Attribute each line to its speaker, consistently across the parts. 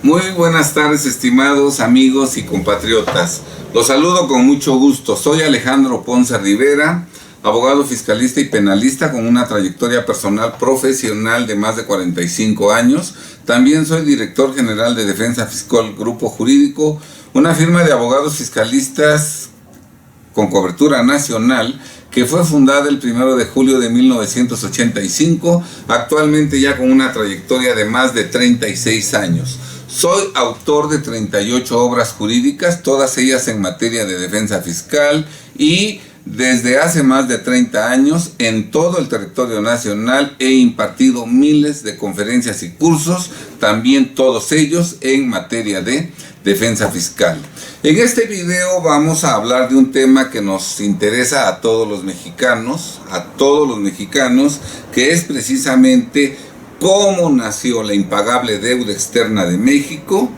Speaker 1: Muy buenas tardes, estimados amigos y compatriotas. Los saludo con mucho gusto. Soy Alejandro Ponce Rivera, abogado fiscalista y penalista con una trayectoria personal profesional de más de 45 años. También soy director general de Defensa Fiscal Grupo Jurídico, una firma de abogados fiscalistas con cobertura nacional que fue fundada el 1 de julio de 1985, actualmente ya con una trayectoria de más de 36 años. Soy autor de 38 obras jurídicas, todas ellas en materia de defensa fiscal, y desde hace más de 30 años en todo el territorio nacional he impartido miles de conferencias y cursos, también todos ellos en materia de defensa fiscal. En este video vamos a hablar de un tema que nos interesa a todos los mexicanos, que es precisamente cómo nació la impagable deuda externa de México,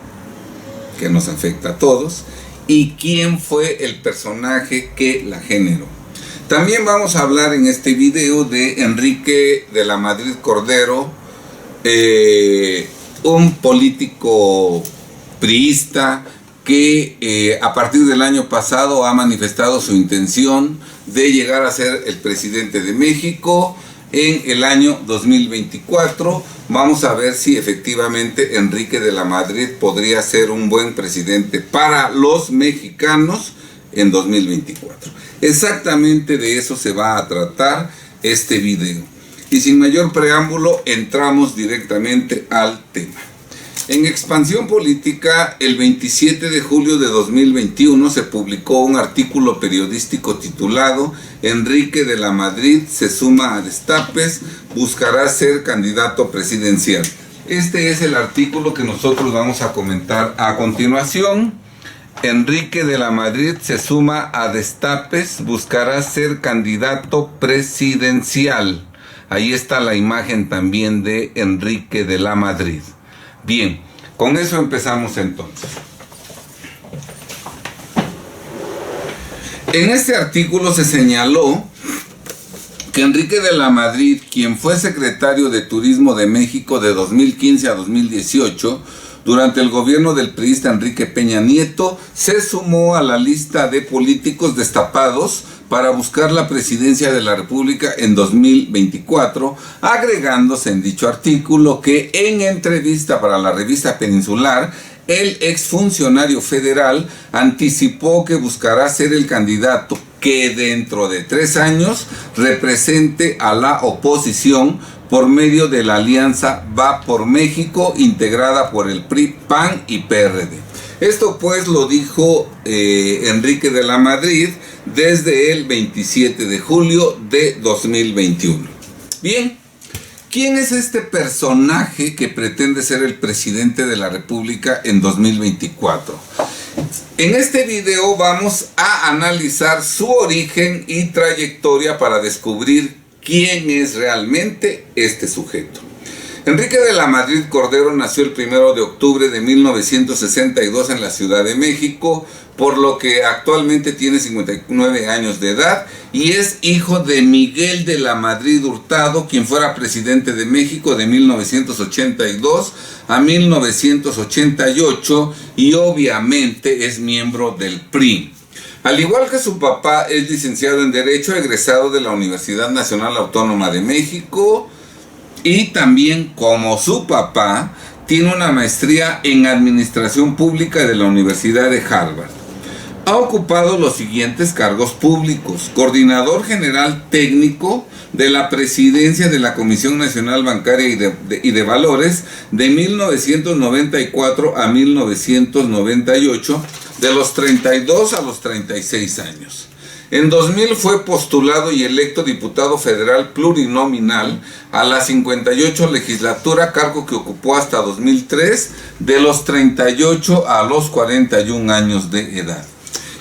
Speaker 1: que nos afecta a todos, y quién fue el personaje que la generó. También vamos a hablar en este video de Enrique de la Madrid Cordero, un político priista que a partir del año pasado ha manifestado su intención de llegar a ser el presidente de México en el año 2024. Vamos a ver si efectivamente Enrique de la Madrid podría ser un buen presidente para los mexicanos en 2024. Exactamente de eso se va a tratar este video. Y sin mayor preámbulo, entramos directamente al tema. En Expansión Política, el 27 de julio de 2021 se publicó un artículo periodístico titulado Enrique de la Madrid se suma a destapes, buscará ser candidato presidencial. Este es el artículo que nosotros vamos a comentar a continuación. Enrique de la Madrid se suma a destapes, buscará ser candidato presidencial. Ahí está la imagen también de Enrique de la Madrid. Bien, con eso empezamos entonces. En este artículo se señaló que Enrique de la Madrid, quien fue secretario de Turismo de México de 2015 a 2018, durante el gobierno del priista Enrique Peña Nieto, se sumó a la lista de políticos destapados para buscar la presidencia de la República en 2024, agregándose en dicho artículo que en entrevista para la revista Peninsular, el exfuncionario federal anticipó que buscará ser el candidato que dentro de 3 años represente a la oposición por medio de la alianza Va por México, integrada por el PRI, PAN y PRD. Esto pues lo dijo Enrique de la Madrid desde el 27 de julio de 2021. Bien, ¿quién es este personaje que pretende ser el presidente de la República en 2024? En este video vamos a analizar su origen y trayectoria para descubrir quién es realmente este sujeto. Enrique de la Madrid Cordero nació el 1 de octubre de 1962 en la Ciudad de México, por lo que actualmente tiene 59 años de edad y es hijo de Miguel de la Madrid Hurtado, quien fuera presidente de México de 1982 a 1988 y obviamente es miembro del PRI. Al igual que su papá, es licenciado en Derecho, egresado de la Universidad Nacional Autónoma de México, y también, como su papá, tiene una maestría en Administración Pública de la Universidad de Harvard. Ha ocupado los siguientes cargos públicos: Coordinador General Técnico de la Presidencia de la Comisión Nacional Bancaria y de Valores de 1994 a 1998, de los 32 a los 36 años. En 2000 fue postulado y electo diputado federal plurinominal a la 58 legislatura, cargo que ocupó hasta 2003, de los 38 a los 41 años de edad.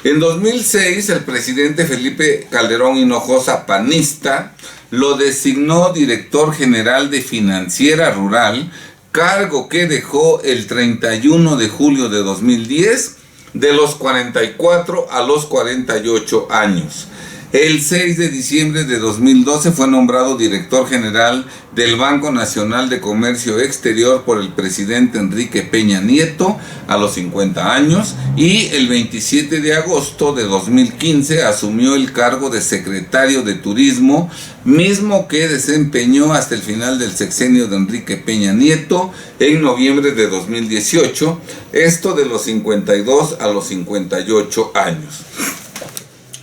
Speaker 1: En 2006, el presidente Felipe Calderón Hinojosa, panista, lo designó director general de Financiera Rural, cargo que dejó el 31 de julio de 2010, de los 44 a los 48 años. El 6 de diciembre de 2012 fue nombrado director general del Banco Nacional de Comercio Exterior por el presidente Enrique Peña Nieto a los 50 años, y el 27 de agosto de 2015 asumió el cargo de secretario de Turismo, mismo que desempeñó hasta el final del sexenio de Enrique Peña Nieto en noviembre de 2018, esto de los 52 a los 58 años.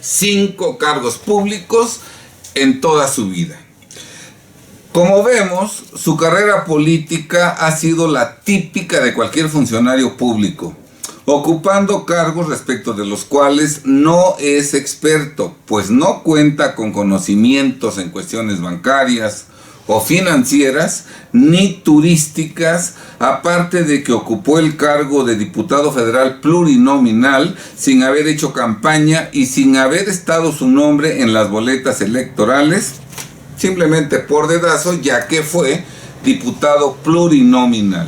Speaker 1: 5 cargos públicos en toda su vida. Como vemos, su carrera política ha sido la típica de cualquier funcionario público, ocupando cargos respecto de los cuales no es experto, pues no cuenta con conocimientos en cuestiones bancarias o financieras, ni turísticas, aparte de que ocupó el cargo de diputado federal plurinominal sin haber hecho campaña y sin haber estado su nombre en las boletas electorales, simplemente por dedazo, ya que fue diputado plurinominal.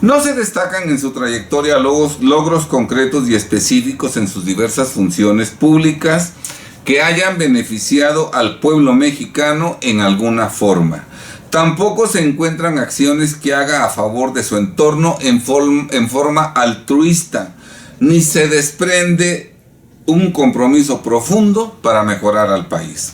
Speaker 1: No se destacan en su trayectoria logros concretos y específicos en sus diversas funciones públicas que hayan beneficiado al pueblo mexicano en alguna forma. Tampoco se encuentran acciones que haga a favor de su entorno en forma altruista, ni se desprende un compromiso profundo para mejorar al país.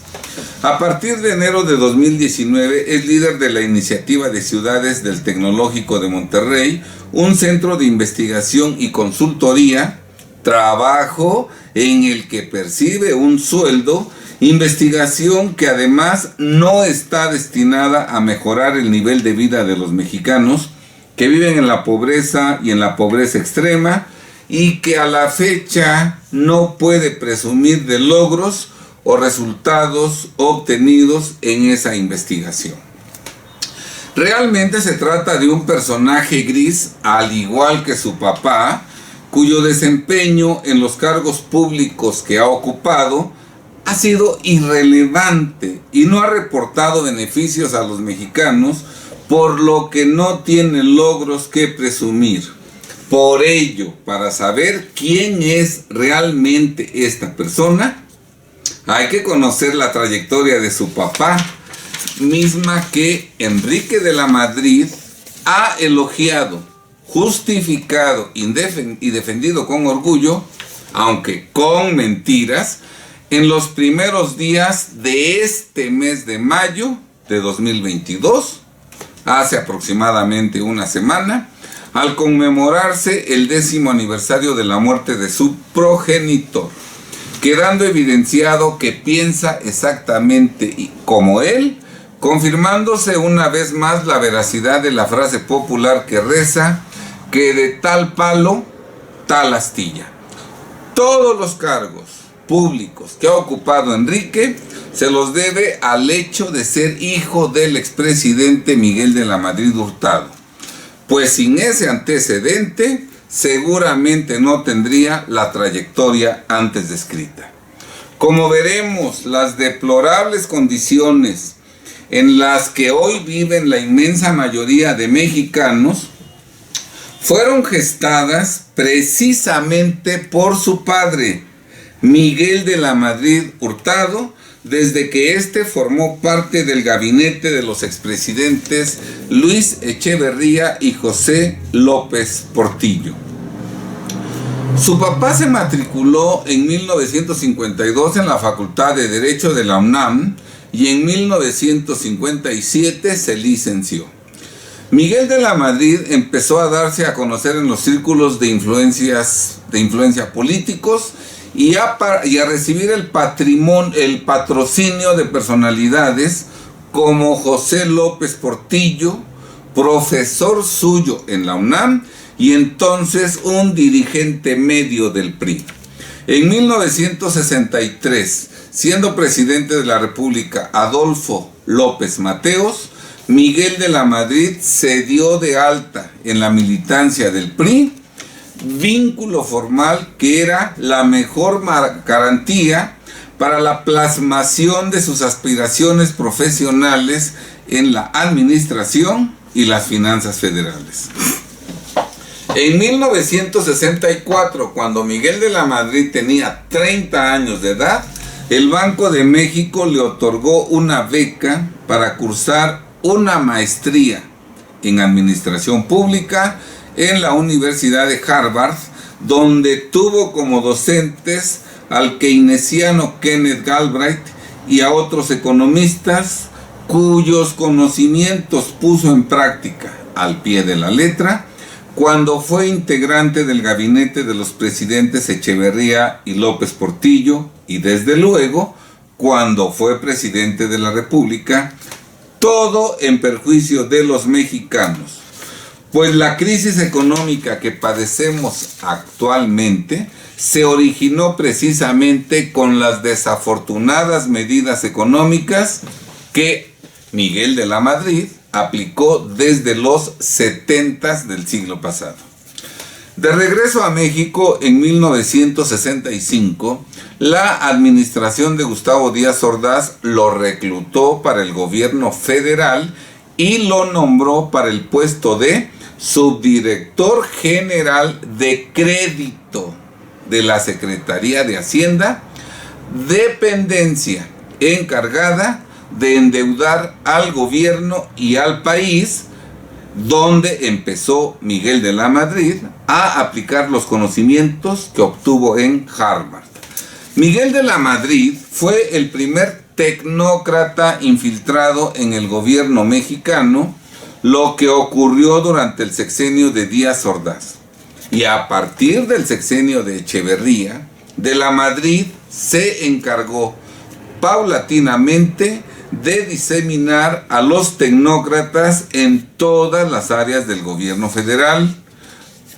Speaker 1: A partir de enero de 2019 es líder de la Iniciativa de Ciudades del Tecnológico de Monterrey, un centro de investigación y consultoría, trabajo en el que percibe un sueldo, investigación que además no está destinada a mejorar el nivel de vida de los mexicanos que viven en la pobreza y en la pobreza extrema, y que a la fecha no puede presumir de logros o resultados obtenidos en esa investigación. Realmente se trata de un personaje gris, al igual que su papá, cuyo desempeño en los cargos públicos que ha ocupado ha sido irrelevante y no ha reportado beneficios a los mexicanos, por lo que no tiene logros que presumir. Por ello, para saber quién es realmente esta persona, hay que conocer la trayectoria de su papá, misma que Enrique de la Madrid ha elogiado, justificado y defendido con orgullo, aunque con mentiras, en los primeros días de este mes de mayo de 2022, hace aproximadamente una semana, al conmemorarse el 10º aniversario de la muerte de su progenitor, quedando evidenciado que piensa exactamente como él, confirmándose una vez más la veracidad de la frase popular que reza que de tal palo, tal astilla. Todos los cargos públicos que ha ocupado Enrique se los debe al hecho de ser hijo del expresidente Miguel de la Madrid Hurtado, pues sin ese antecedente seguramente no tendría la trayectoria antes descrita. Como veremos, las deplorables condiciones en las que hoy viven la inmensa mayoría de mexicanos fueron gestadas precisamente por su padre, Miguel de la Madrid Hurtado, desde que éste formó parte del gabinete de los expresidentes Luis Echeverría y José López Portillo. Su papá se matriculó en 1952 en la Facultad de Derecho de la UNAM y en 1957 se licenció. Miguel de la Madrid empezó a darse a conocer en los círculos de influencia políticos y a recibir el patrocinio de personalidades como José López Portillo, profesor suyo en la UNAM y entonces un dirigente medio del PRI. En 1963, siendo presidente de la República Adolfo López Mateos, Miguel de la Madrid se dio de alta en la militancia del PRI, vínculo formal que era la mejor garantía para la plasmación de sus aspiraciones profesionales en la administración y las finanzas federales. En 1964, cuando Miguel de la Madrid tenía 30 años de edad, el Banco de México le otorgó una beca para cursar una maestría en Administración Pública en la Universidad de Harvard, donde tuvo como docentes al keynesiano Kenneth Galbraith y a otros economistas cuyos conocimientos puso en práctica al pie de la letra cuando fue integrante del gabinete de los presidentes Echeverría y López Portillo, y desde luego cuando fue presidente de la República, todo en perjuicio de los mexicanos. Pues la crisis económica que padecemos actualmente se originó precisamente con las desafortunadas medidas económicas que Miguel de la Madrid aplicó desde los 70 del siglo pasado. De regreso a México en 1965, la administración de Gustavo Díaz Ordaz lo reclutó para el gobierno federal y lo nombró para el puesto de subdirector general de crédito de la Secretaría de Hacienda, dependencia encargada de endeudar al gobierno y al país, donde empezó Miguel de la Madrid a aplicar los conocimientos que obtuvo en Harvard. Miguel de la Madrid fue el primer tecnócrata infiltrado en el gobierno mexicano, lo que ocurrió durante el sexenio de Díaz Ordaz. Y a partir del sexenio de Echeverría, de la Madrid se encargó paulatinamente de diseminar a los tecnócratas en todas las áreas del gobierno federal,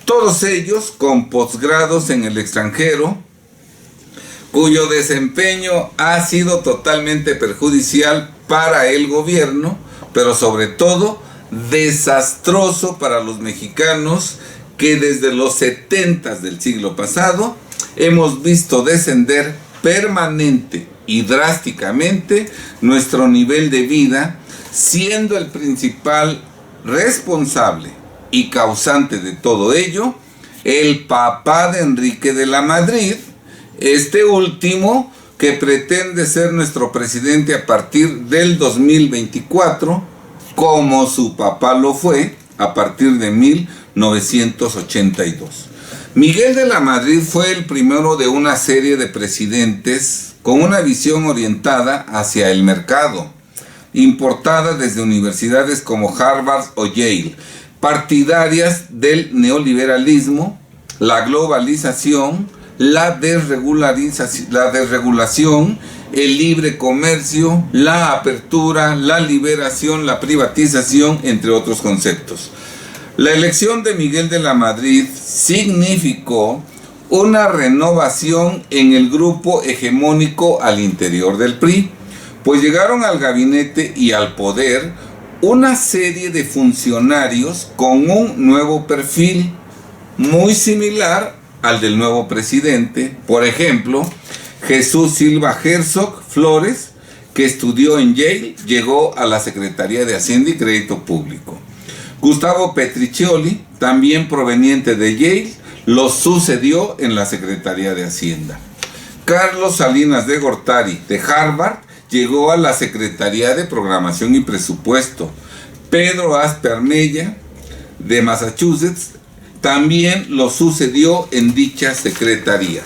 Speaker 1: todos ellos con posgrados en el extranjero, cuyo desempeño ha sido totalmente perjudicial para el gobierno, pero sobre todo desastroso para los mexicanos, que desde los 70 del siglo pasado hemos visto descender permanente y drásticamente nuestro nivel de vida, siendo el principal responsable y causante de todo ello el papá de Enrique de la Madrid, este último que pretende ser nuestro presidente a partir del 2024, como su papá lo fue a partir de 1982. Miguel de la Madrid fue el primero de una serie de presidentes con una visión orientada hacia el mercado, importada desde universidades como Harvard o Yale, partidarias del neoliberalismo, la globalización, la desregulación, el libre comercio, la apertura, la liberación, la privatización, entre otros conceptos. La elección de Miguel de la Madrid significó una renovación en el grupo hegemónico al interior del PRI, pues llegaron al gabinete y al poder una serie de funcionarios con un nuevo perfil muy similar al del nuevo presidente. Por ejemplo, Jesús Silva Herzog Flores, que estudió en Yale, llegó a la Secretaría de Hacienda y Crédito Público. Gustavo Petriccioli, también proveniente de Yale, lo sucedió en la Secretaría de Hacienda. Carlos Salinas de Gortari, de Harvard, llegó a la Secretaría de Programación y Presupuesto. Pedro Aspe Armella, de Massachusetts, también lo sucedió en dicha secretaría.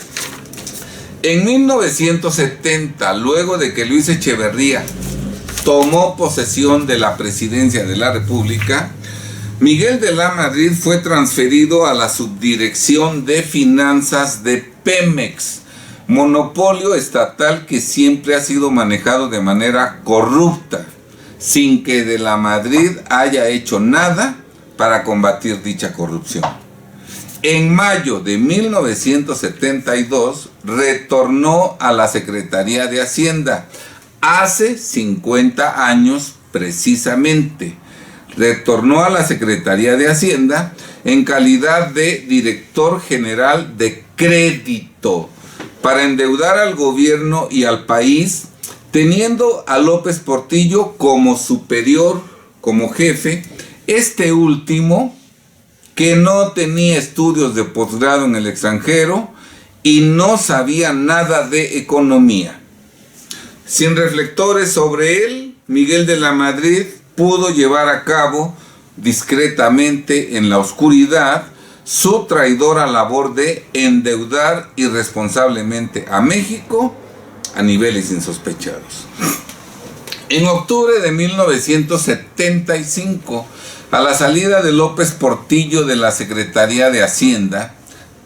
Speaker 1: En 1970, luego de que Luis Echeverría tomó posesión de la presidencia de la República, Miguel de la Madrid fue transferido a la subdirección de finanzas de Pemex, monopolio estatal que siempre ha sido manejado de manera corrupta, sin que de la Madrid haya hecho nada para combatir dicha corrupción. En mayo de 1972 retornó a la Secretaría de Hacienda, hace 50 años precisamente. Retornó a la Secretaría de Hacienda en calidad de director general de crédito para endeudar al gobierno y al país, teniendo a López Portillo como superior, como jefe, este último que no tenía estudios de posgrado en el extranjero y no sabía nada de economía. Sin reflectores sobre él, Miguel de la Madrid pudo llevar a cabo discretamente en la oscuridad su traidora labor de endeudar irresponsablemente a México a niveles insospechados. En octubre de 1975, a la salida de López Portillo de la Secretaría de Hacienda,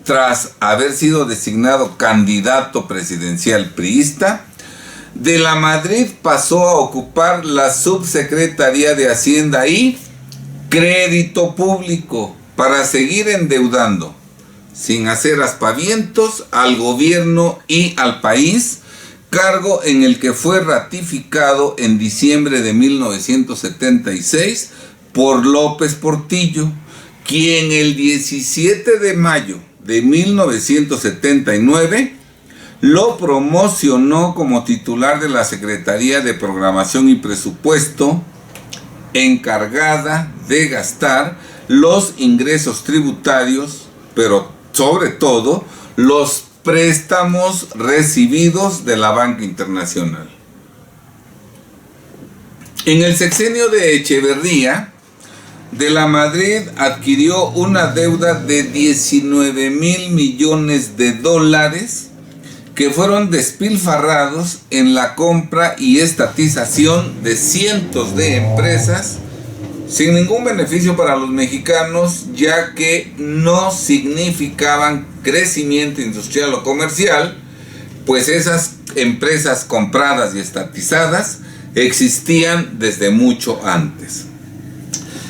Speaker 1: tras haber sido designado candidato presidencial priista, de la Madrid pasó a ocupar la Subsecretaría de Hacienda y Crédito Público para seguir endeudando, sin hacer aspavientos, al gobierno y al país, cargo en el que fue ratificado en diciembre de 1976 por López Portillo, quien el 17 de mayo de 1979 lo promocionó como titular de la Secretaría de Programación y Presupuesto, encargada de gastar los ingresos tributarios, pero sobre todo los préstamos recibidos de la banca internacional. En el sexenio de Echeverría, de la Madrid adquirió una deuda de 19,000 millones de dólares que fueron despilfarrados en la compra y estatización de cientos de empresas sin ningún beneficio para los mexicanos, ya que no significaban crecimiento industrial o comercial, pues esas empresas compradas y estatizadas existían desde mucho antes.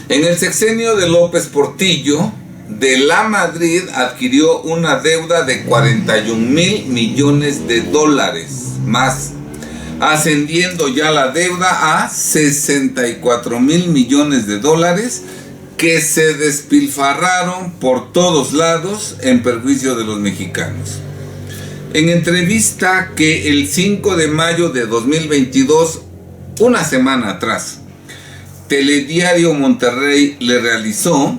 Speaker 1: En el sexenio de López Portillo, de la Madrid adquirió una deuda de 41,000 millones de dólares más, ascendiendo ya la deuda a 64,000 millones de dólares que se despilfarraron por todos lados en perjuicio de los mexicanos. En entrevista que el 5 de mayo de 2022, una semana atrás, Telediario Monterrey le realizó,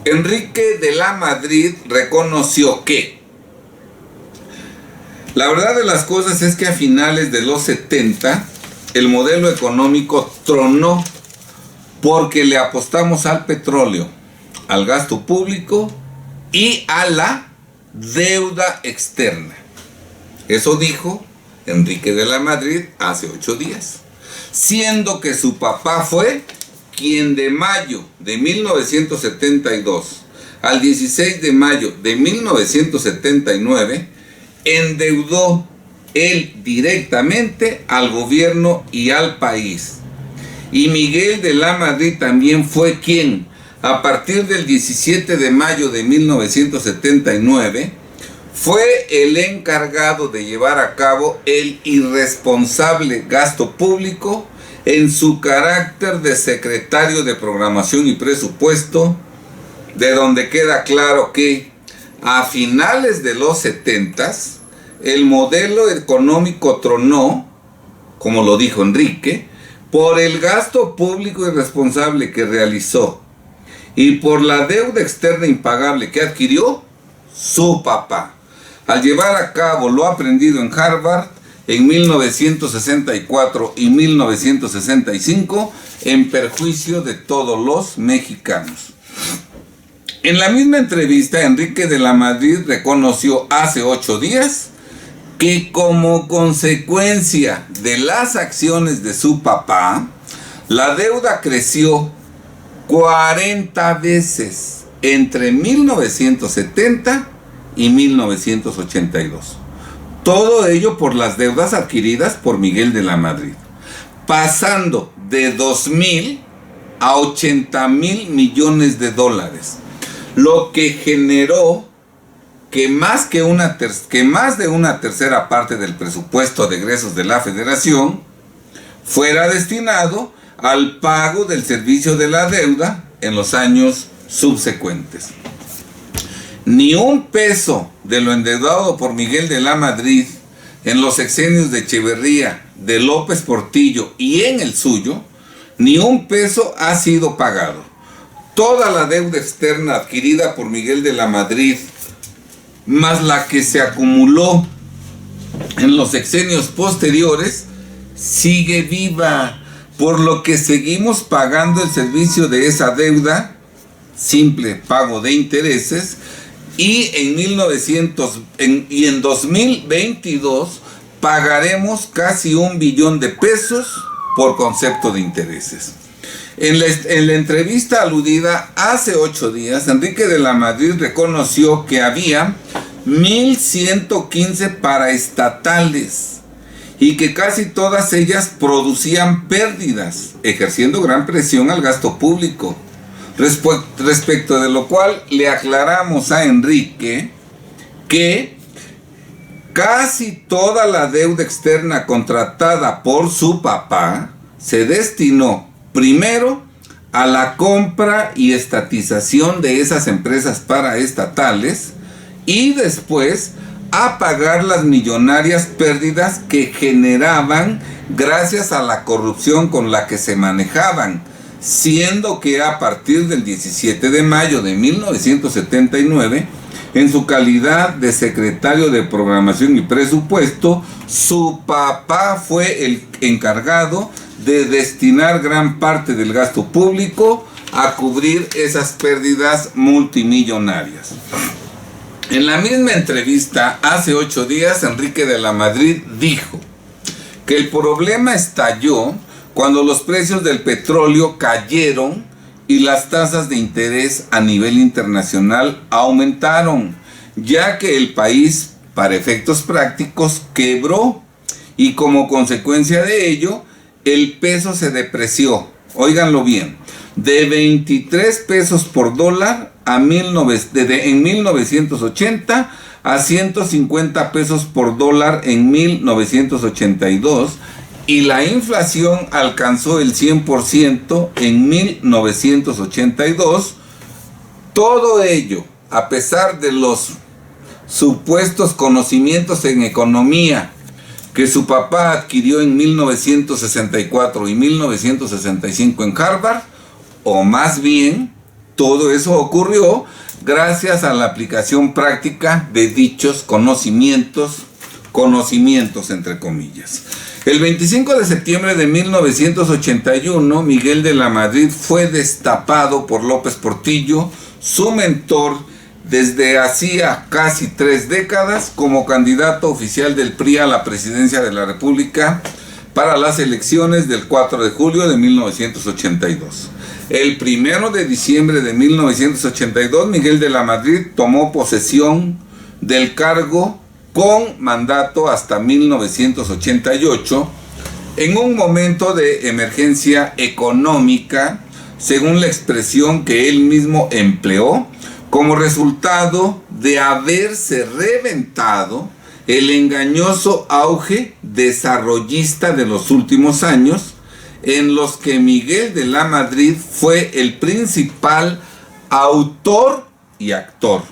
Speaker 1: Enrique de la Madrid reconoció que la verdad de las cosas es que a finales de los 70 el modelo económico tronó porque le apostamos al petróleo, al gasto público y a la deuda externa. Eso dijo Enrique de la Madrid hace 8 días, siendo que su papá fue quien de mayo de 1972 al 16 de mayo de 1979 endeudó él directamente al gobierno y al país. Y Miguel de la Madrid también fue quien, a partir del 17 de mayo de 1979, fue el encargado de llevar a cabo el irresponsable gasto público en su carácter de secretario de Programación y Presupuesto, de donde queda claro que a finales de los 70s el modelo económico tronó, como lo dijo Enrique, por el gasto público irresponsable que realizó y por la deuda externa impagable que adquirió su papá, al llevar a cabo lo aprendido en Harvard en 1964 y 1965 en perjuicio de todos los mexicanos. En la misma entrevista, Enrique de la Madrid reconoció hace 8 días que como consecuencia de las acciones de su papá, la deuda creció 40 veces entre 1970 y 1982. Todo ello por las deudas adquiridas por Miguel de la Madrid, pasando de 2,000 a 80,000 millones de dólares, lo que generó que más de una tercera parte del presupuesto de egresos de la Federación fuera destinado al pago del servicio de la deuda en los años subsecuentes. Ni un peso de lo endeudado por Miguel de la Madrid en los sexenios de Echeverría, de López Portillo y en el suyo, ni un peso ha sido pagado. Toda la deuda externa adquirida por Miguel de la Madrid, más la que se acumuló en los sexenios posteriores, sigue viva, por lo que seguimos pagando el servicio de esa deuda, simple pago de intereses, y en 2022 pagaremos casi 1 billón de pesos por concepto de intereses. En la entrevista aludida hace 8 días, Enrique de la Madrid reconoció que había 1,115 paraestatales y que casi todas ellas producían pérdidas, ejerciendo gran presión al gasto público. Respecto de lo cual le aclaramos a Enrique que casi toda la deuda externa contratada por su papá se destinó primero a la compra y estatización de esas empresas paraestatales y después a pagar las millonarias pérdidas que generaban gracias a la corrupción con la que se manejaban, siendo que a partir del 17 de mayo de 1979, en su calidad de secretario de Programación y Presupuesto, su papá fue el encargado de destinar gran parte del gasto público a cubrir esas pérdidas multimillonarias. En la misma entrevista, hace 8 días, Enrique de la Madrid dijo que el problema estalló cuando los precios del petróleo cayeron y las tasas de interés a nivel internacional aumentaron, ya que el país, para efectos prácticos, quebró y como consecuencia de ello, el peso se depreció, óiganlo bien, de 23 pesos por dólar en 1980 a 150 pesos por dólar en 1982, y la inflación alcanzó el 100% en 1982. Todo ello, a pesar de los supuestos conocimientos en economía que su papá adquirió en 1964 y 1965 en Harvard, o más bien, todo eso ocurrió gracias a la aplicación práctica de dichos conocimientos entre comillas. El 25 de septiembre de 1981, Miguel de la Madrid fue destapado por López Portillo, su mentor desde hacía casi 3 décadas, como candidato oficial del PRI a la presidencia de la República para las elecciones del 4 de julio de 1982. El 1 de diciembre de 1982, Miguel de la Madrid tomó posesión del cargo con mandato hasta 1988, en un momento de emergencia económica, según la expresión que él mismo empleó, como resultado de haberse reventado el engañoso auge desarrollista de los últimos años, en los que Miguel de la Madrid fue el principal autor y actor,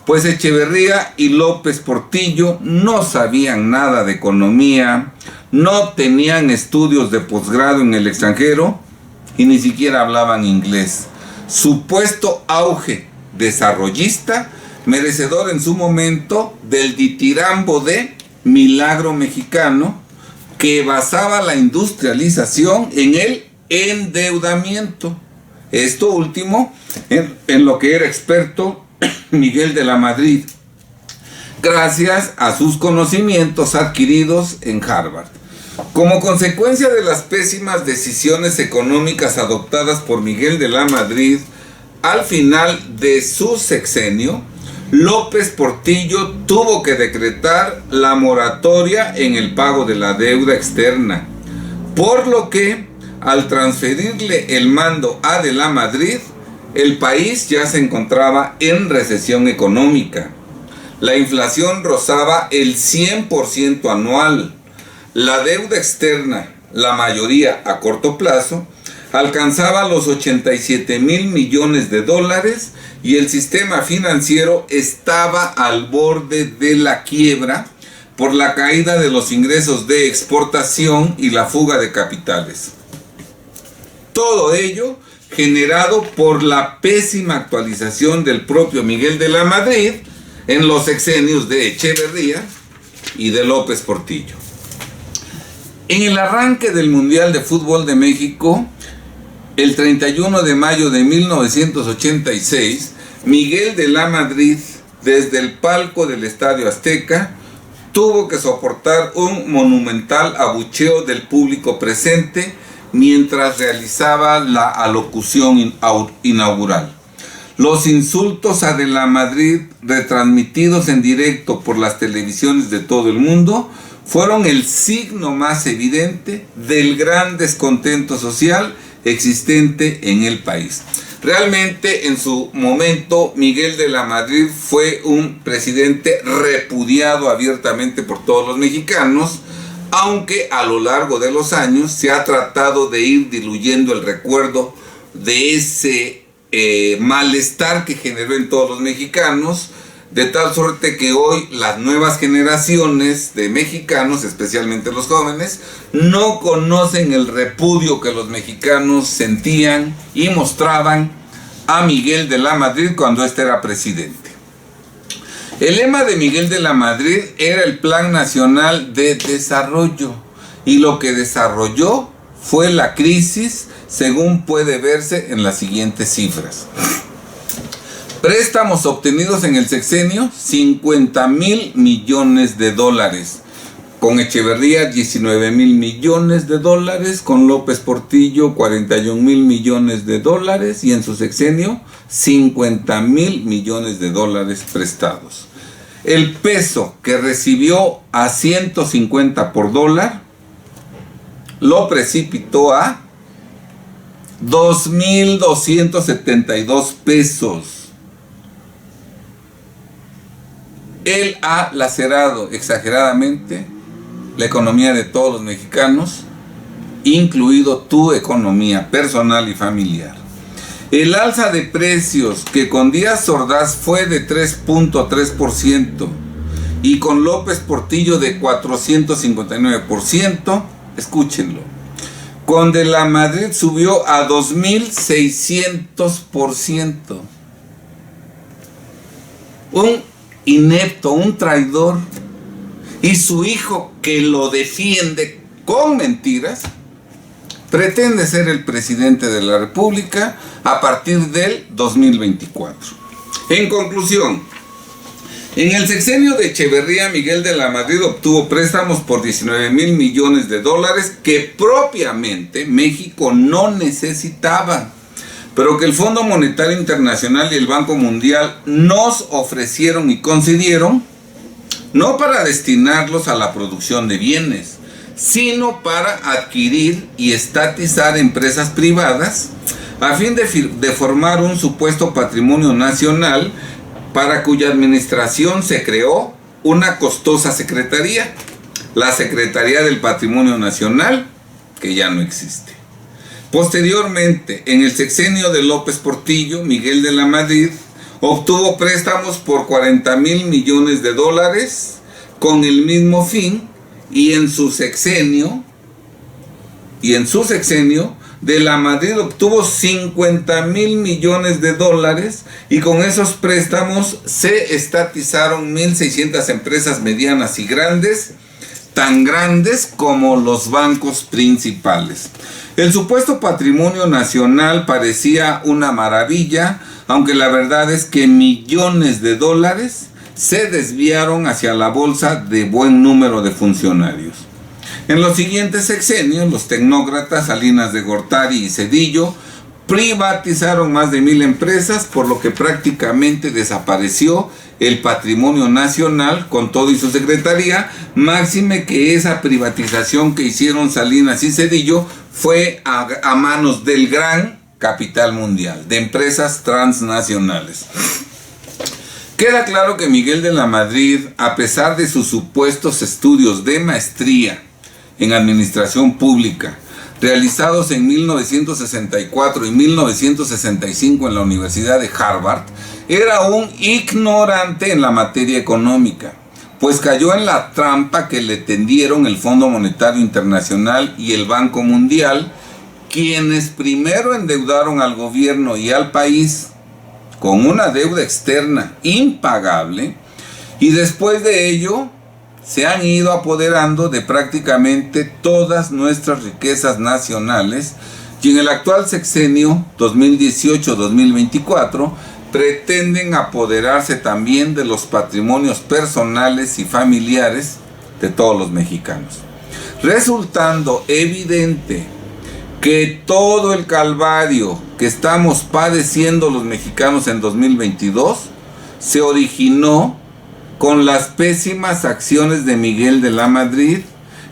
Speaker 1: pues Echeverría y López Portillo no sabían nada de economía, no tenían estudios de posgrado en el extranjero y ni siquiera hablaban inglés. Supuesto auge desarrollista, merecedor en su momento del ditirambo de milagro mexicano, que basaba la industrialización en el endeudamiento. Esto último en lo que era experto Miguel de la Madrid, gracias a sus conocimientos adquiridos en Harvard. Como consecuencia de las pésimas decisiones económicas adoptadas por Miguel de la Madrid, al final de su sexenio, López Portillo tuvo que decretar la moratoria en el pago de la deuda externa, por lo que, al transferirle el mando a de la Madrid, el país ya se encontraba en recesión económica. La inflación rozaba el 100% anual. La deuda externa, la mayoría a corto plazo, alcanzaba los 87,000 millones de dólares y el sistema financiero estaba al borde de la quiebra por la caída de los ingresos de exportación y la fuga de capitales. Todo ello generado por la pésima actualización del propio Miguel de la Madrid en los sexenios de Echeverría y de López Portillo. En el arranque del Mundial de Fútbol de México, el 31 de mayo de 1986, Miguel de la Madrid, desde el palco del Estadio Azteca, tuvo que soportar un monumental abucheo del público presente mientras realizaba la alocución inaugural. Los insultos a de la Madrid, retransmitidos en directo por las televisiones de todo el mundo, fueron el signo más evidente del gran descontento social existente en el país. Realmente, en su momento, Miguel de la Madrid fue un presidente repudiado abiertamente por todos los mexicanos, aunque a lo largo de los años se ha tratado de ir diluyendo el recuerdo de ese malestar que generó en todos los mexicanos, de tal suerte que hoy las nuevas generaciones de mexicanos, especialmente los jóvenes, no conocen el repudio que los mexicanos sentían y mostraban a Miguel de la Madrid cuando éste era presidente. El lema de Miguel de la Madrid era el Plan Nacional de Desarrollo, y lo que desarrolló fue la crisis, según puede verse en las siguientes cifras. Préstamos obtenidos en el sexenio, 50,000 millones de dólares. Con Echeverría, 19,000 millones de dólares. Con López Portillo, 41,000 millones de dólares. Y en su sexenio, 50,000 millones de dólares prestados. El peso que recibió a 150 por dólar lo precipitó a 2,272 pesos. Él ha lacerado exageradamente la economía de todos los mexicanos, incluido tu economía personal y familiar. El alza de precios, que con Díaz Ordaz fue de 3.3% y con López Portillo de 459%, escúchenlo, con de la Madrid subió a 2,600%. Un inepto, un traidor, y su hijo, que lo defiende con mentiras, pretende ser el presidente de la República a partir del 2024. En conclusión, en el sexenio de Echeverría, Miguel de la Madrid obtuvo préstamos por 19,000 millones de dólares que propiamente México no necesitaba, pero que el Fondo Monetario Internacional y el Banco Mundial nos ofrecieron y concedieron, no para destinarlos a la producción de bienes, sino para adquirir y estatizar empresas privadas a fin de formar un supuesto patrimonio nacional para cuya administración se creó una costosa secretaría, la Secretaría del Patrimonio Nacional, que ya no existe. Posteriormente, en el sexenio de López Portillo, Miguel de la Madrid obtuvo préstamos por 40,000 millones de dólares con el mismo fin, y en su sexenio de la Madrid obtuvo 50,000 millones de dólares, y con esos préstamos se estatizaron 1,600 empresas medianas y grandes, tan grandes como los bancos principales. El supuesto patrimonio nacional parecía una maravilla, aunque la verdad es que millones de dólares se desviaron hacia la bolsa de buen número de funcionarios. En los siguientes sexenios, los tecnócratas Salinas de Gortari y Zedillo privatizaron más de 1,000 empresas, por lo que prácticamente desapareció el patrimonio nacional con todo y su secretaría, máxime que esa privatización que hicieron Salinas y Zedillo fue a manos del gran capital mundial, de empresas transnacionales. Queda claro que Miguel de la Madrid, a pesar de sus supuestos estudios de maestría en administración pública, realizados en 1964 y 1965 en la Universidad de Harvard, era un ignorante en la materia económica, pues cayó en la trampa que le tendieron el Fondo Monetario Internacional y el Banco Mundial, quienes primero endeudaron al gobierno y al país con una deuda externa impagable, y después de ello se han ido apoderando de prácticamente todas nuestras riquezas nacionales y en el actual sexenio 2018-2024 pretenden apoderarse también de los patrimonios personales y familiares de todos los mexicanos, resultando evidente que todo el calvario que estamos padeciendo los mexicanos en 2022 se originó con las pésimas acciones de Miguel de la Madrid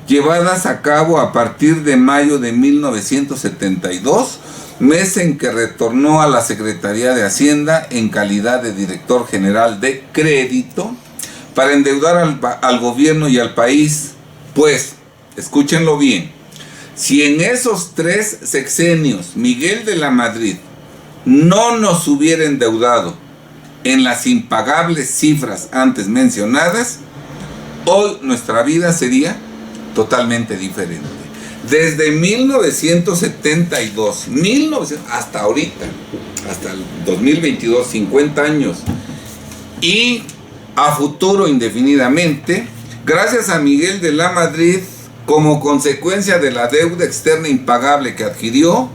Speaker 1: llevadas a cabo a partir de mayo de 1972, mes en que retornó a la Secretaría de Hacienda en calidad de director general de crédito para endeudar al gobierno y al país. Pues, escúchenlo bien, si en esos 3 sexenios Miguel de la Madrid no nos hubiera endeudado en las impagables cifras antes mencionadas, hoy nuestra vida sería totalmente diferente. Desde 1972, hasta ahorita, hasta el 2022, 50 años, y a futuro indefinidamente, gracias a Miguel de la Madrid, como consecuencia de la deuda externa impagable que adquirió,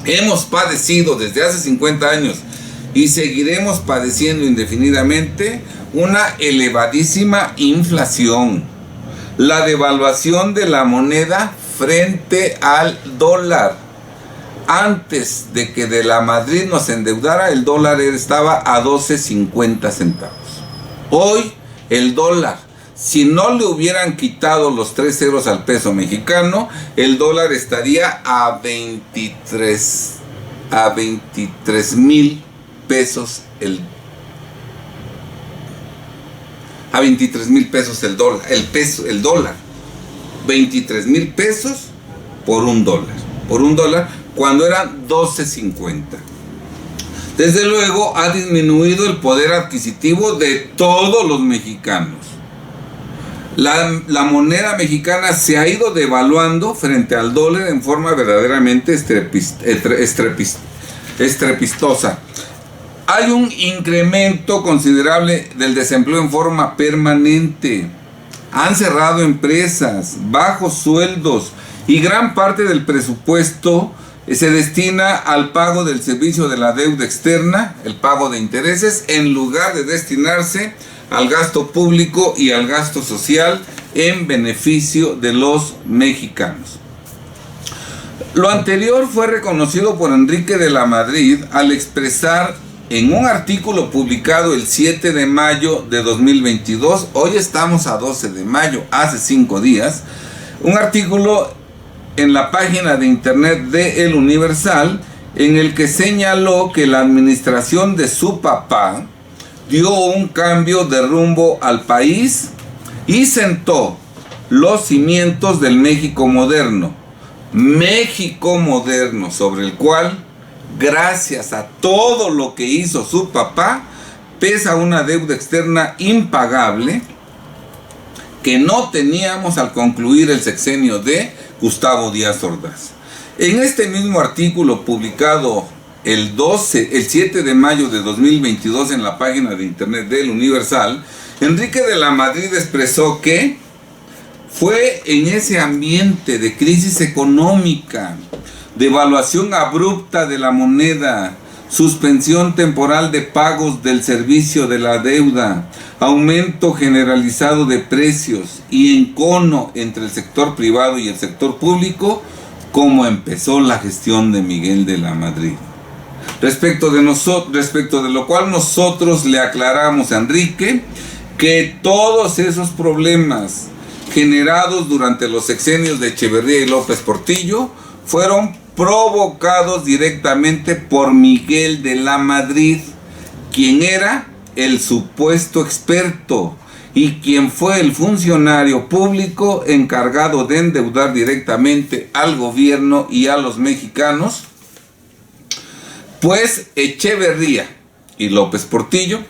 Speaker 1: hemos padecido desde hace 50 años y seguiremos padeciendo indefinidamente una elevadísima inflación, la devaluación de la moneda frente al dólar. Antes de que de la Madrid nos endeudara, el dólar estaba a 12.50 centavos. Hoy el dólar, si no le hubieran quitado los 3 ceros al peso mexicano, el dólar estaría a 23,000 pesos a 23,000 pesos el dólar, 23,000 pesos por un dólar, cuando eran 12.50. Desde luego ha disminuido el poder adquisitivo de todos los mexicanos. La moneda mexicana se ha ido devaluando frente al dólar en forma verdaderamente estrepitosa. Hay un incremento considerable del desempleo en forma permanente. Han cerrado empresas, bajos sueldos y gran parte del presupuesto se destina al pago del servicio de la deuda externa, el pago de intereses, en lugar de destinarse al gasto público y al gasto social en beneficio de los mexicanos. Lo anterior fue reconocido por Enrique de la Madrid al expresar en un artículo publicado el 7 de mayo de 2022, hoy estamos a 12 de mayo, hace 5 días, un artículo en la página de internet de El Universal, en el que señaló que la administración de su papá dio un cambio de rumbo al país y sentó los cimientos del México moderno, sobre el cual, gracias a todo lo que hizo su papá, pesa una deuda externa impagable que no teníamos al concluir el sexenio de Gustavo Díaz Ordaz. En este mismo artículo publicado el 7 de mayo de 2022 en la página de internet del Universal, Enrique de la Madrid expresó que fue en ese ambiente de crisis económica, devaluación abrupta de la moneda, suspensión temporal de pagos del servicio de la deuda, aumento generalizado de precios y encono entre el sector privado y el sector público, como empezó la gestión de Miguel de la Madrid. Respecto de lo cual nosotros le aclaramos a Enrique que todos esos problemas generados durante los sexenios de Echeverría y López Portillo fueron provocados directamente por Miguel de la Madrid, quien era el supuesto experto y quien fue el funcionario público encargado de endeudar directamente al gobierno y a los mexicanos, pues Echeverría y López Portillo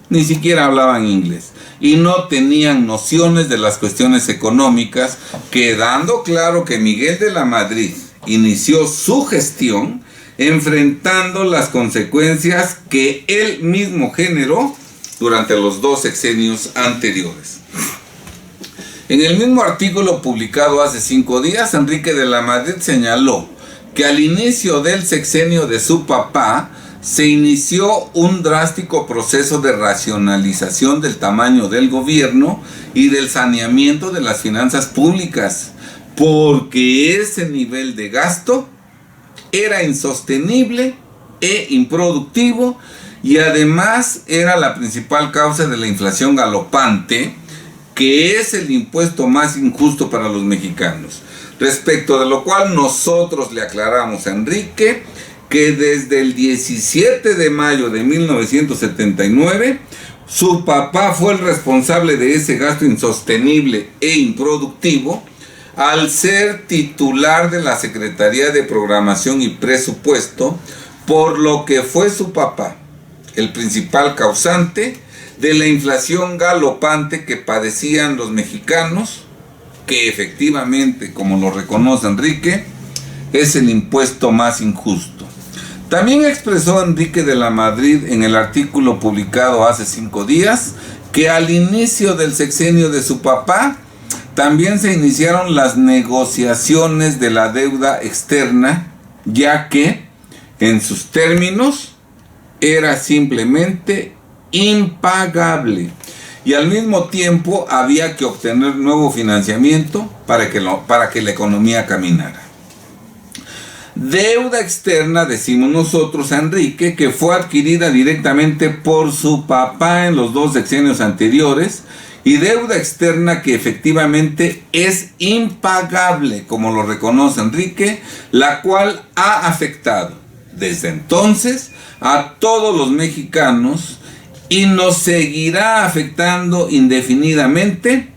Speaker 1: ni siquiera hablaban inglés y no tenían nociones de las cuestiones económicas, quedando claro que Miguel de la Madrid inició su gestión enfrentando las consecuencias que él mismo generó durante los 2 sexenios anteriores. En el mismo artículo publicado hace 5 días, Enrique de la Madrid señaló que al inicio del sexenio de su papá se inició un drástico proceso de racionalización del tamaño del gobierno y del saneamiento de las finanzas públicas, porque ese nivel de gasto era insostenible e improductivo y además era la principal causa de la inflación galopante, que es el impuesto más injusto para los mexicanos. Respecto de lo cual nosotros le aclaramos a Enrique que desde el 17 de mayo de 1979 su papá fue el responsable de ese gasto insostenible e improductivo al ser titular de la Secretaría de Programación y Presupuesto, por lo que fue su papá el principal causante de la inflación galopante que padecían los mexicanos, que efectivamente, como lo reconoce Enrique, es el impuesto más injusto. También expresó Enrique de la Madrid en el artículo publicado hace 5 días que al inicio del sexenio de su papá también se iniciaron las negociaciones de la deuda externa, ya que en sus términos era simplemente impagable y al mismo tiempo había que obtener nuevo financiamiento para que la economía caminara. Deuda externa, decimos nosotros a Enrique, que fue adquirida directamente por su papá en los 2 sexenios anteriores, y deuda externa que efectivamente es impagable, como lo reconoce Enrique, la cual ha afectado desde entonces a todos los mexicanos y nos seguirá afectando indefinidamente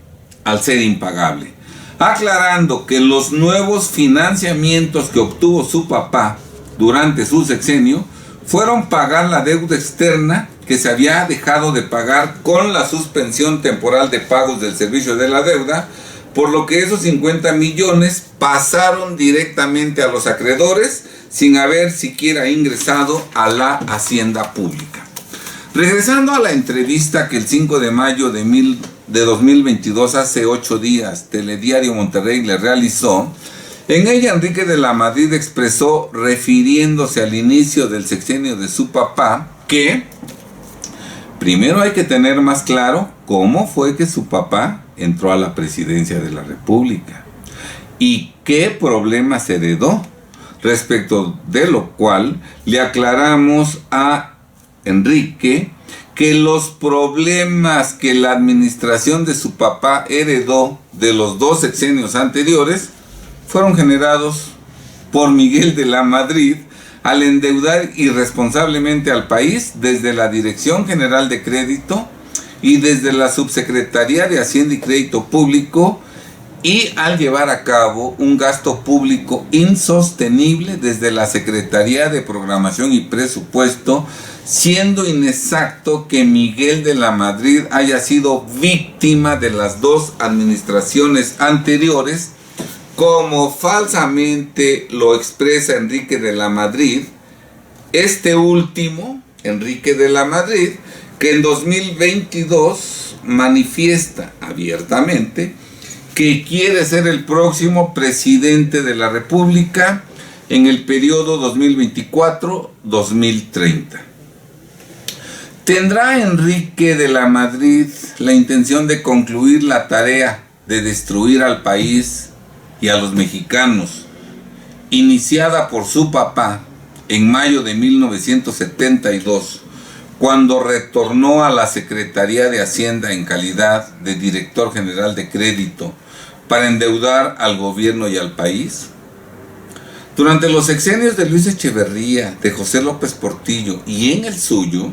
Speaker 1: al ser impagable. Aclarando que los nuevos financiamientos que obtuvo su papá durante su sexenio fueron pagar la deuda externa que se había dejado de pagar con la suspensión temporal de pagos del servicio de la deuda, por lo que esos 50 millones pasaron directamente a los acreedores sin haber siquiera ingresado a la hacienda pública. Regresando a la entrevista que el 5 de mayo de 2022, hace 8 días, Telediario Monterrey le realizó, en ella Enrique de la Madrid expresó, refiriéndose al inicio del sexenio de su papá, que primero hay que tener más claro cómo fue que su papá entró a la presidencia de la República y qué problemas heredó, respecto de lo cual le aclaramos a Enrique que los problemas que la administración de su papá heredó de los 2 sexenios anteriores fueron generados por Miguel de la Madrid al endeudar irresponsablemente al país desde la Dirección General de Crédito y desde la Subsecretaría de Hacienda y Crédito Público, y al llevar a cabo un gasto público insostenible desde la Secretaría de Programación y Presupuesto, siendo inexacto que Miguel de la Madrid haya sido víctima de las 2 administraciones anteriores, como falsamente lo expresa Enrique de la Madrid, este último, Enrique de la Madrid, que en 2022 manifiesta abiertamente que quiere ser el próximo presidente de la República en el periodo 2024-2030. ¿Tendrá Enrique de la Madrid la intención de concluir la tarea de destruir al país y a los mexicanos, iniciada por su papá en mayo de 1972, cuando retornó a la Secretaría de Hacienda en calidad de director general de crédito para endeudar al gobierno y al país? Durante los sexenios de Luis Echeverría, de José López Portillo y en el suyo,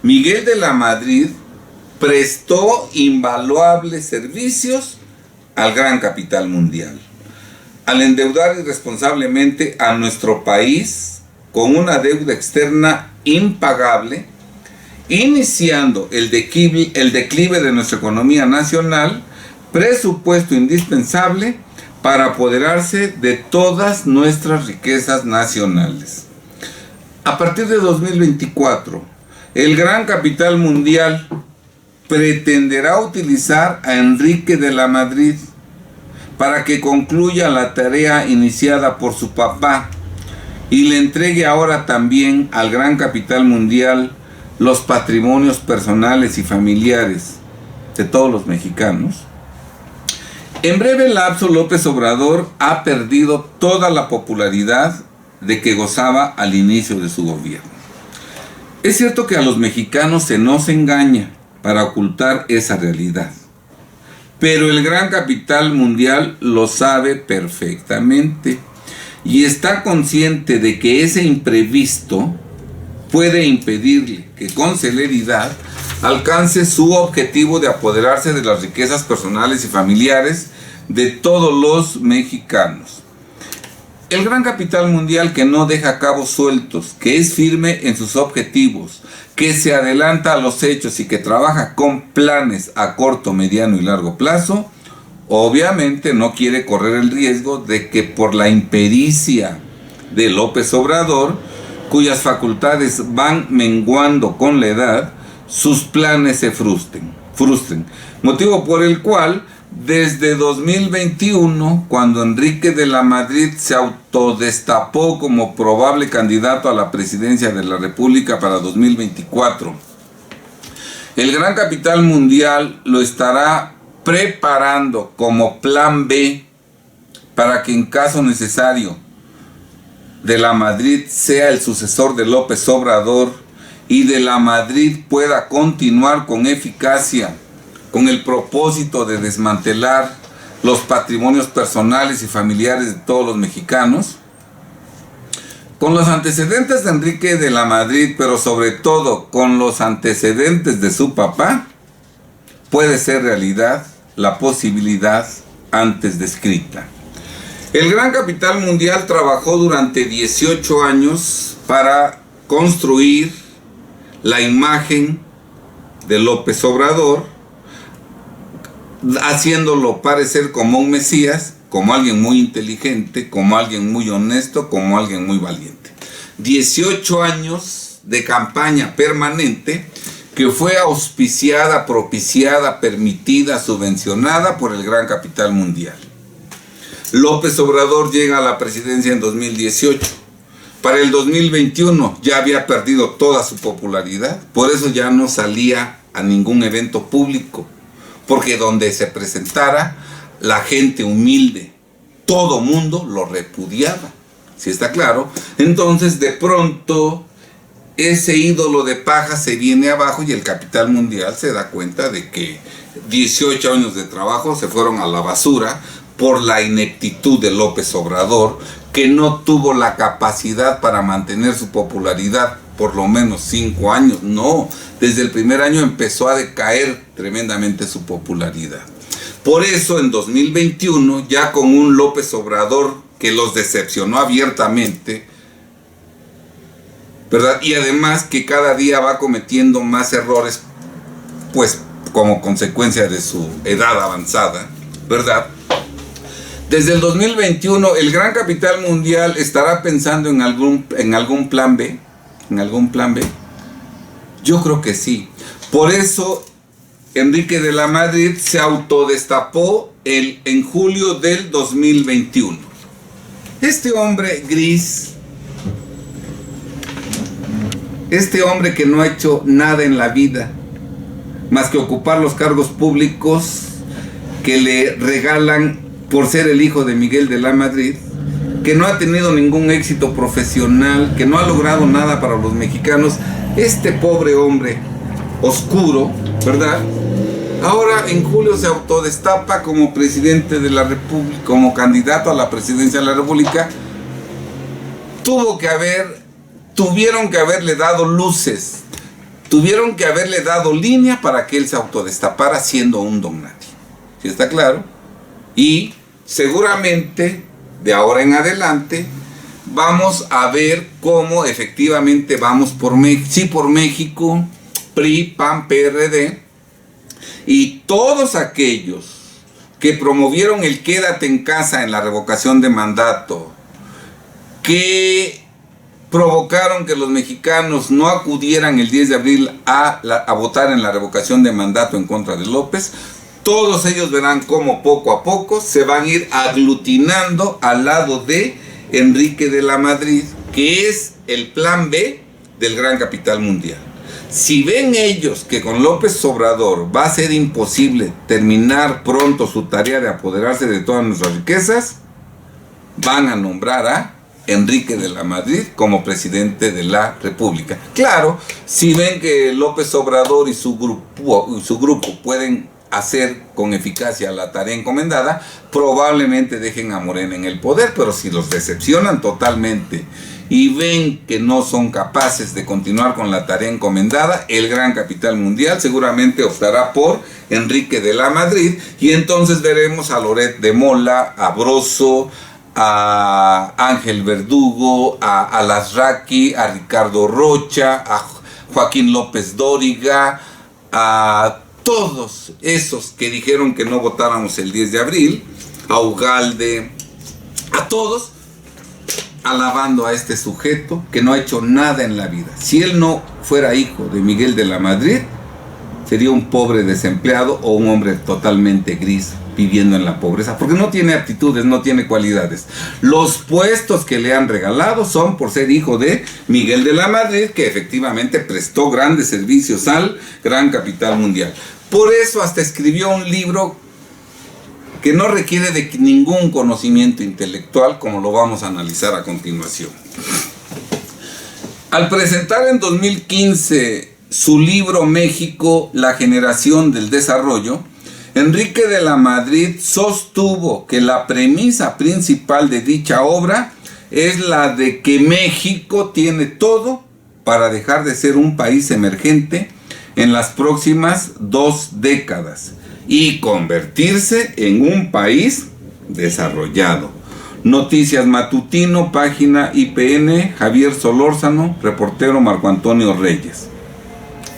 Speaker 1: Miguel de la Madrid prestó invaluables servicios al gran capital mundial, al endeudar irresponsablemente a nuestro país con una deuda externa impagable, iniciando el declive de nuestra economía nacional, presupuesto indispensable para apoderarse de todas nuestras riquezas nacionales. A partir de 2024, el gran capital mundial pretenderá utilizar a Enrique de la Madrid para que concluya la tarea iniciada por su papá y le entregue ahora también al gran capital mundial los patrimonios personales y familiares de todos los mexicanos. En breve lapso, López Obrador ha perdido toda la popularidad de que gozaba al inicio de su gobierno. Es cierto que a los mexicanos se nos engaña para ocultar esa realidad, pero el gran capital mundial lo sabe perfectamente y está consciente de que ese imprevisto puede impedirle que con celeridad alcance su objetivo de apoderarse de las riquezas personales y familiares de todos los mexicanos. El gran capital mundial que no deja cabos sueltos, que es firme en sus objetivos, que se adelanta a los hechos y que trabaja con planes a corto, mediano y largo plazo, obviamente no quiere correr el riesgo de que por la impericia de López Obrador, cuyas facultades van menguando con la edad, sus planes se frustren. Motivo por el cual, desde 2021, cuando Enrique de la Madrid se autodestapó como probable candidato a la presidencia de la República para 2024, el gran capital mundial lo estará preparando como plan B para que en caso necesario de la Madrid sea el sucesor de López Obrador y de la Madrid pueda continuar con eficacia con el propósito de desmantelar los patrimonios personales y familiares de todos los mexicanos. Con los antecedentes de Enrique de la Madrid, pero sobre todo con los antecedentes de su papá, puede ser realidad la posibilidad antes descrita. El gran capital mundial trabajó durante 18 años para construir la imagen de López Obrador, haciéndolo parecer como un mesías, como alguien muy inteligente, como alguien muy honesto, como alguien muy valiente. 18 años de campaña permanente que fue auspiciada, propiciada, permitida, subvencionada por el gran capital mundial. López Obrador llega a la presidencia en 2018. Para el 2021 ya había perdido toda su popularidad, por eso ya no salía a ningún evento público, porque donde se presentara, la gente humilde, todo mundo lo repudiaba, ¿sí está claro? Entonces de pronto ese ídolo de paja se viene abajo y el capital mundial se da cuenta de que 18 años de trabajo se fueron a la basura por la ineptitud de López Obrador, que no tuvo la capacidad para mantener su popularidad por lo menos 5 años. No, desde el primer año empezó a decaer tremendamente su popularidad. Por eso en 2021, ya con un López Obrador que los decepcionó abiertamente, ¿verdad? Y además que cada día va cometiendo más errores, pues como consecuencia de su edad avanzada, ¿verdad? Desde el 2021, el gran capital mundial estará pensando en algún plan B. ¿En algún plan B? Yo creo que sí. Por eso, Enrique de la Madrid se autodestapó en julio del 2021. Este hombre gris, este hombre que no ha hecho nada en la vida, más que ocupar los cargos públicos que le regalan por ser el hijo de Miguel de la Madrid, que no ha tenido ningún éxito profesional, que no ha logrado nada para los mexicanos, este pobre hombre oscuro, ¿verdad? Ahora en julio se autodestapa como presidente de la República, como candidato a la presidencia de la República. Tuvieron que haberle dado luces, tuvieron que haberle dado línea para que él se autodestapara siendo un don nadie. ¿Sí está claro? Y seguramente de ahora en adelante vamos a ver cómo efectivamente vamos por México, PRI, PAN, PRD, y todos aquellos que promovieron el quédate en casa en la revocación de mandato, que provocaron que los mexicanos no acudieran el 10 de abril a votar en la revocación de mandato en contra de López. Todos ellos verán cómo poco a poco se van a ir aglutinando al lado de Enrique de la Madrid, que es el plan B del gran capital mundial. Si ven ellos que con López Obrador va a ser imposible terminar pronto su tarea de apoderarse de todas nuestras riquezas, van a nombrar a Enrique de la Madrid como presidente de la República. Claro, si ven que López Obrador y su grupo pueden hacer con eficacia la tarea encomendada, probablemente dejen a Morena en el poder, pero si los decepcionan totalmente y ven que no son capaces de continuar con la tarea encomendada, el gran capital mundial seguramente optará por Enrique de la Madrid, y entonces veremos a Loret de Mola, a Broso, a Ángel Verdugo, a Alasraqui, a Ricardo Rocha, a Joaquín López Dóriga, a todos esos que dijeron que no votáramos el 10 de abril, a Ugalde, a todos alabando a este sujeto que no ha hecho nada en la vida. Si él no fuera hijo de Miguel de la Madrid, sería un pobre desempleado o un hombre totalmente gris viviendo en la pobreza, porque no tiene aptitudes, no tiene cualidades. Los puestos que le han regalado son por ser hijo de Miguel de la Madrid, que efectivamente prestó grandes servicios al gran capital mundial. Por eso hasta escribió un libro que no requiere de ningún conocimiento intelectual, como lo vamos a analizar a continuación. Al presentar en 2015 su libro México, la generación del desarrollo, Enrique de la Madrid sostuvo que la premisa principal de dicha obra es la de que México tiene todo para dejar de ser un país emergente en las próximas 2 décadas y convertirse en un país desarrollado. Noticias Matutino, página IPN, Javier Solórzano, reportero Marco Antonio Reyes.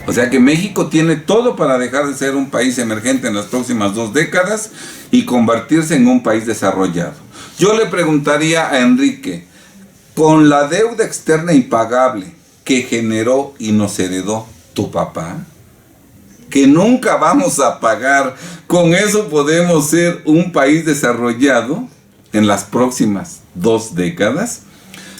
Speaker 1: O sea que México tiene todo para dejar de ser un país emergente en las próximas 2 décadas y convertirse en un país desarrollado. Yo le preguntaría a Enrique, con la deuda externa impagable que generó y nos heredó tu papá, que nunca vamos a pagar, ¿con eso podemos ser un país desarrollado en las próximas 2 décadas?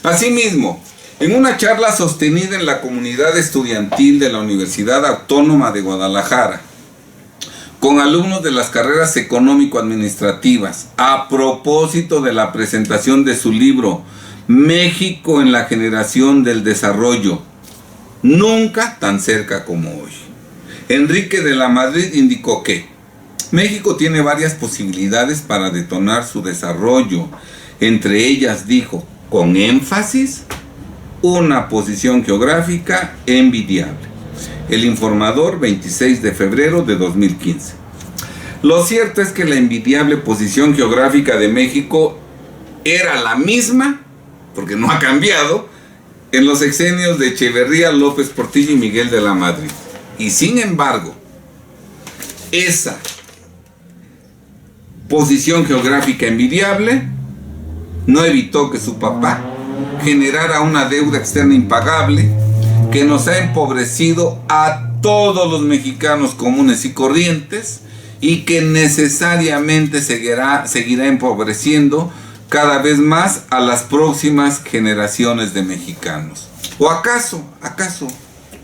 Speaker 1: Asimismo, en una charla sostenida en la comunidad estudiantil de la Universidad Autónoma de Guadalajara, con alumnos de las carreras económico-administrativas, a propósito de la presentación de su libro México en la generación del desarrollo, nunca tan cerca como hoy, Enrique de la Madrid indicó que México tiene varias posibilidades para detonar su desarrollo. Entre ellas, dijo, con énfasis, una posición geográfica envidiable. El Informador, 26 de febrero de 2015. Lo cierto es que la envidiable posición geográfica de México era la misma, porque no ha cambiado, en los sexenios de Echeverría, López Portillo y Miguel de la Madrid. Y sin embargo, esa posición geográfica envidiable no evitó que su papá generara una deuda externa impagable que nos ha empobrecido a todos los mexicanos comunes y corrientes y que necesariamente seguirá empobreciendo cada vez más a las próximas generaciones de mexicanos. ¿O acaso,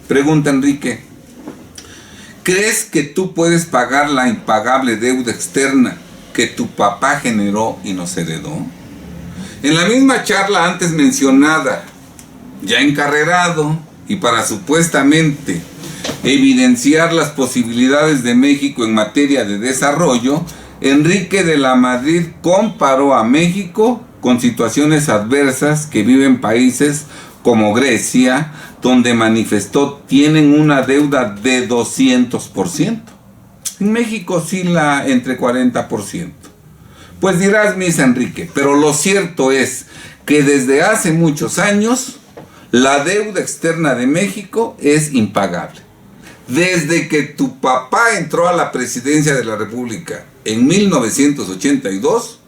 Speaker 1: pregunta Enrique, crees que tú puedes pagar la impagable deuda externa que tu papá generó y nos heredó? En la misma charla antes mencionada, ya encarrerado y para supuestamente evidenciar las posibilidades de México en materia de desarrollo, Enrique de la Madrid comparó a México con situaciones adversas que viven países como Grecia, donde manifestó tienen una deuda de 200%. En México oscila entre 40%. Pues dirás, mis Enrique, pero lo cierto es que desde hace muchos años la deuda externa de México es impagable. Desde que tu papá entró a la presidencia de la República en 1982,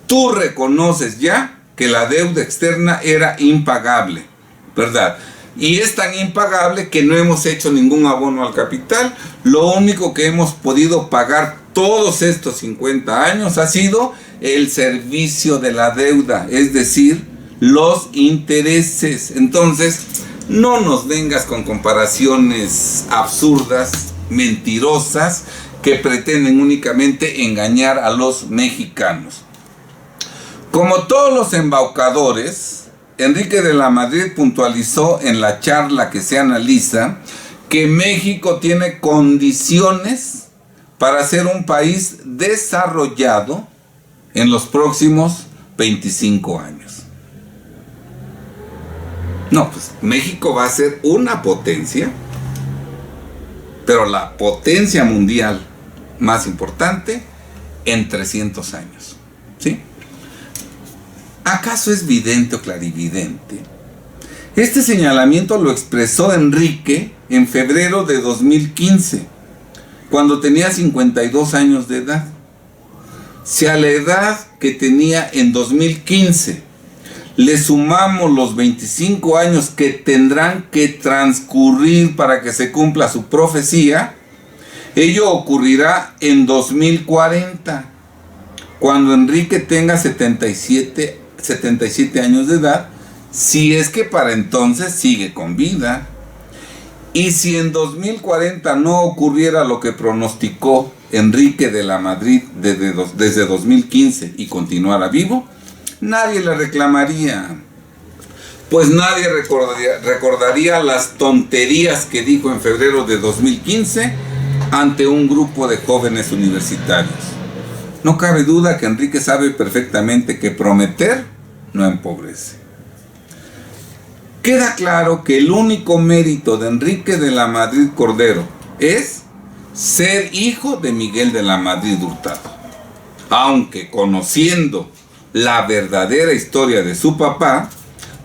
Speaker 1: tú reconoces ya que la deuda externa era impagable. ¿verdad? Y es tan impagable que no hemos hecho ningún abono al capital. Lo único que hemos podido pagar todos estos 50 años ha sido el servicio de la deuda, es decir, los intereses. Entonces, no nos vengas con comparaciones absurdas, mentirosas, que pretenden únicamente engañar a los mexicanos. Como todos los embaucadores, Enrique de la Madrid puntualizó en la charla que se analiza que México tiene condiciones para ser un país desarrollado en los próximos 25 años. No, pues México va a ser una potencia, pero la potencia mundial más importante en 300 años, ¿sí? ¿Acaso es vidente o clarividente? Este señalamiento lo expresó Enrique en febrero de 2015, cuando tenía 52 años de edad. Si a la edad que tenía en 2015 le sumamos los 25 años que tendrán que transcurrir para que se cumpla su profecía, ello ocurrirá en 2040, cuando Enrique tenga 77 años de edad, si es que para entonces sigue con vida. Y si en 2040 no ocurriera lo que pronosticó Enrique de la Madrid desde 2015 y continuara vivo, nadie le reclamaría, pues nadie recordaría las tonterías que dijo en febrero de 2015 ante un grupo de jóvenes universitarios. No cabe duda que Enrique sabe perfectamente que prometer no empobrece. Queda claro que el único mérito de Enrique de la Madrid Cordero es ser hijo de Miguel de la Madrid Hurtado, aunque conociendo la verdadera historia de su papá,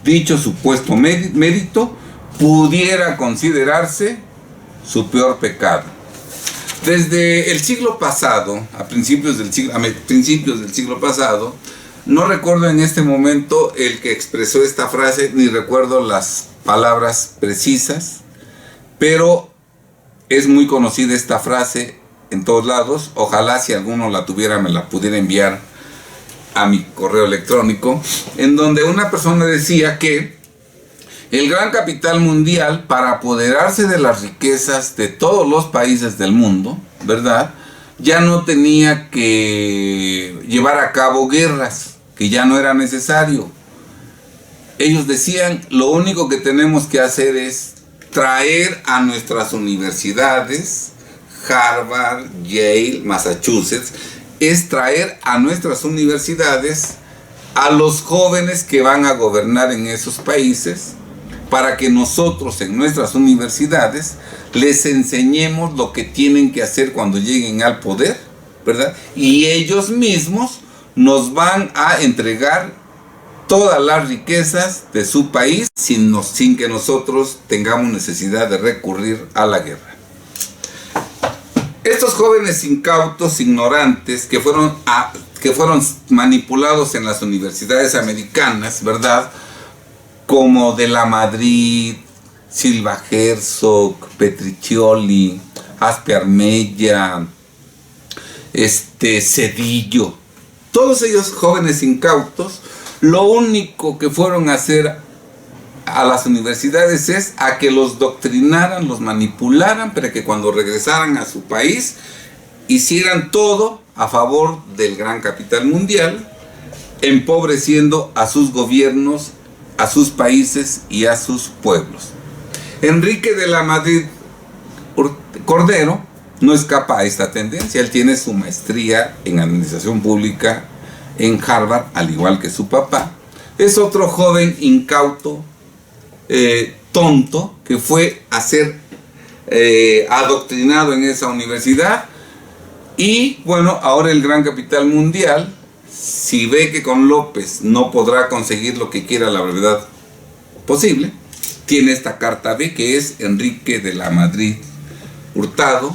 Speaker 1: dicho supuesto mérito pudiera considerarse su peor pecado. Desde el siglo pasado, a principios del siglo pasado, no recuerdo en este momento el que expresó esta frase, ni recuerdo las palabras precisas, pero es muy conocida esta frase en todos lados. Ojalá si alguno la tuviera me la pudiera enviar a mi correo electrónico, en donde una persona decía que el gran capital mundial, para apoderarse de las riquezas de todos los países del mundo, ¿verdad?, ya no tenía que llevar a cabo guerras, que ya no era necesario. Ellos decían, lo único que tenemos que hacer es traer a nuestras universidades, Harvard, Yale, Massachusetts, es traer a nuestras universidades a los jóvenes que van a gobernar en esos países, para que nosotros en nuestras universidades les enseñemos lo que tienen que hacer cuando lleguen al poder, ¿verdad? Y ellos mismos nos van a entregar todas las riquezas de su país sin que nosotros tengamos necesidad de recurrir a la guerra. Estos jóvenes incautos, ignorantes, que fueron manipulados en las universidades americanas, ¿verdad?, como de la Madrid, Silva Herzog, Petriccioli, Aspe Armella, Cedillo, todos ellos jóvenes incautos, lo único que fueron a hacer a las universidades es a que los doctrinaran, los manipularan, para que cuando regresaran a su país hicieran todo a favor del gran capital mundial, empobreciendo a sus gobiernos, a sus países y a sus pueblos. Enrique de la Madrid Cordero no escapa a esta tendencia. Él tiene su maestría en administración pública en Harvard, al igual que su papá. Es otro joven incauto, tonto, que fue a ser adoctrinado en esa universidad. Y bueno, ahora el gran capital mundial, si ve que con López no podrá conseguir lo que quiera a la brevedad posible, tiene esta carta B, que es Enrique de la Madrid Hurtado,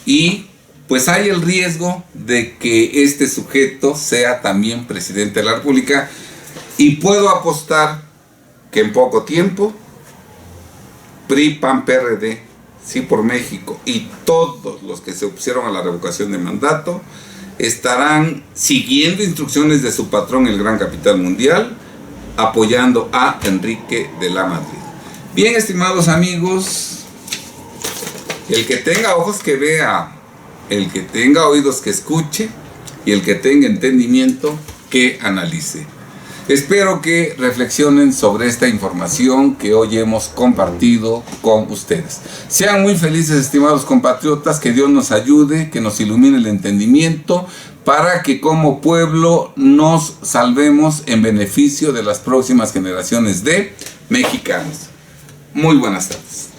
Speaker 1: y pues hay el riesgo de que este sujeto sea también presidente de la República, y puedo apostar que en poco tiempo PRI, PAN, PRD, Sí por México y todos los que se opusieron a la revocación de mandato estarán siguiendo instrucciones de su patrón, el gran capital mundial, apoyando a Enrique de la Madrid. Bien, estimados amigos, el que tenga ojos que vea, el que tenga oídos que escuche y el que tenga entendimiento que analice. Espero que reflexionen sobre esta información que hoy hemos compartido con ustedes. Sean muy felices, estimados compatriotas, que Dios nos ayude, que nos ilumine el entendimiento, para que como pueblo nos salvemos en beneficio de las próximas generaciones de mexicanos. Muy buenas tardes.